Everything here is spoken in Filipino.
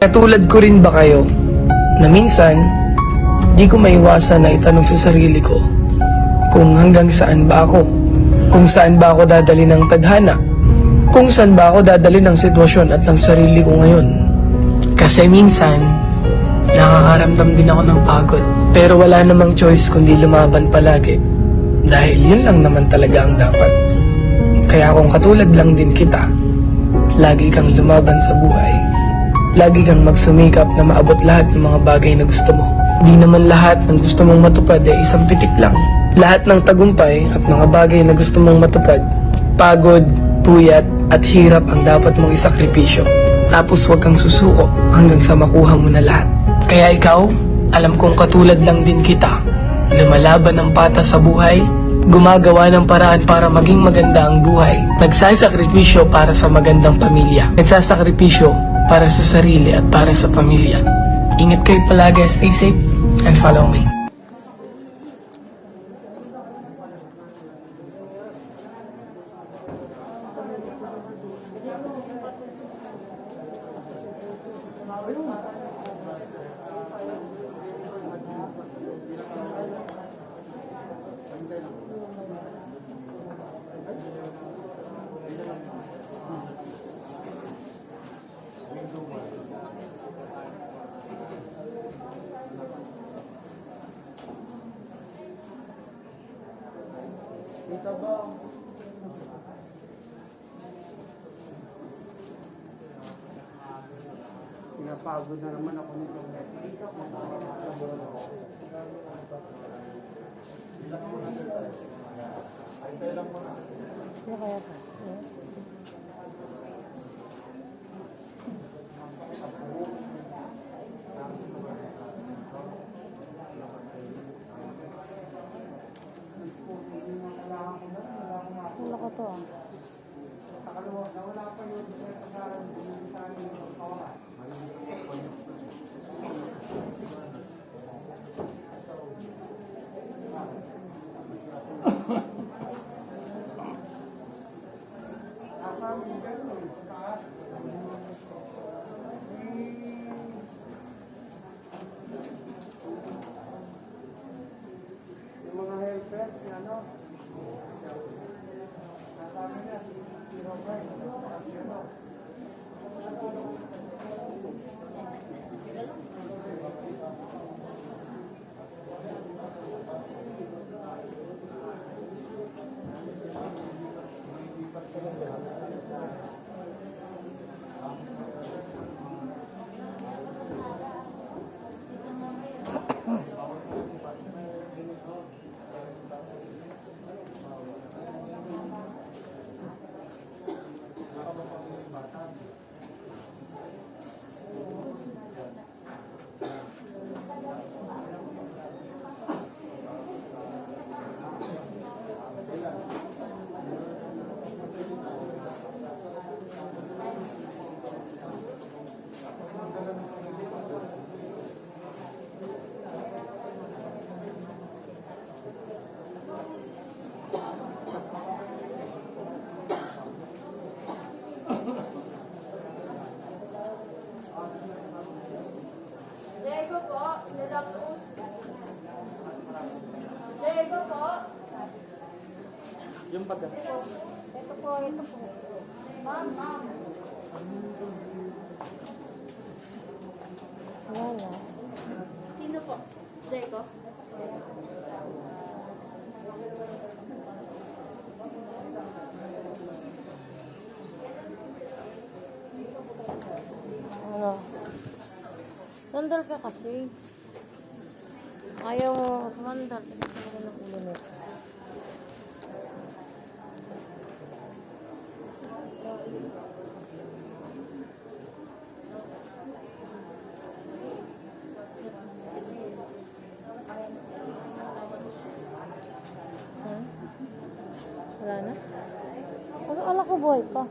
Katulad ko rin ba kayo na minsan di ko maiwasan na itanong sa sarili ko kung hanggang saan ba ako, kung saan ba ako dadali ng tadhana, kung saan ba ako dadali ng sitwasyon at ng sarili ko ngayon. Kasi minsan nakakaramdam din ako ng pagod, pero wala namang choice kundi lumaban palagi dahil yun lang naman talaga ang dapat. Kaya kung katulad lang din kita, lagi kang lumaban sa buhay. Lagi kang magsumikap na maabot lahat ng mga bagay na gusto mo. Di naman lahat ng gusto mong matupad ay isang pitik lang. Lahat ng tagumpay at mga bagay na gusto mong matupad, pagod, puyat at hirap ang dapat mong isakripisyo. Tapos huwag kang susuko hanggang sa makuha mo na lahat. Kaya ikaw, alam kong katulad lang din kita. Lumalaban ng patas sa buhay, gumagawa ng paraan para maging maganda ang buhay. Nagsasakripisyo para sa magandang pamilya. Nagsasakripisyo para sa sarili at para sa pamilya. Ingat kayo palagi, stay safe, and follow me. Dito ba? Pinapagod na naman ako nito. Ano kaya ka? Wala ko to ah. Yung mga helper, ano? Lego po, Lego po. Yung pagka. Ito po. Ma'am. Wala. Sino po? Lego? Ano? Sandal ka kasi. Ayaw mo sumandal. Gusto ko ng ulo nito. Wala na? Ano ala ko boy pa?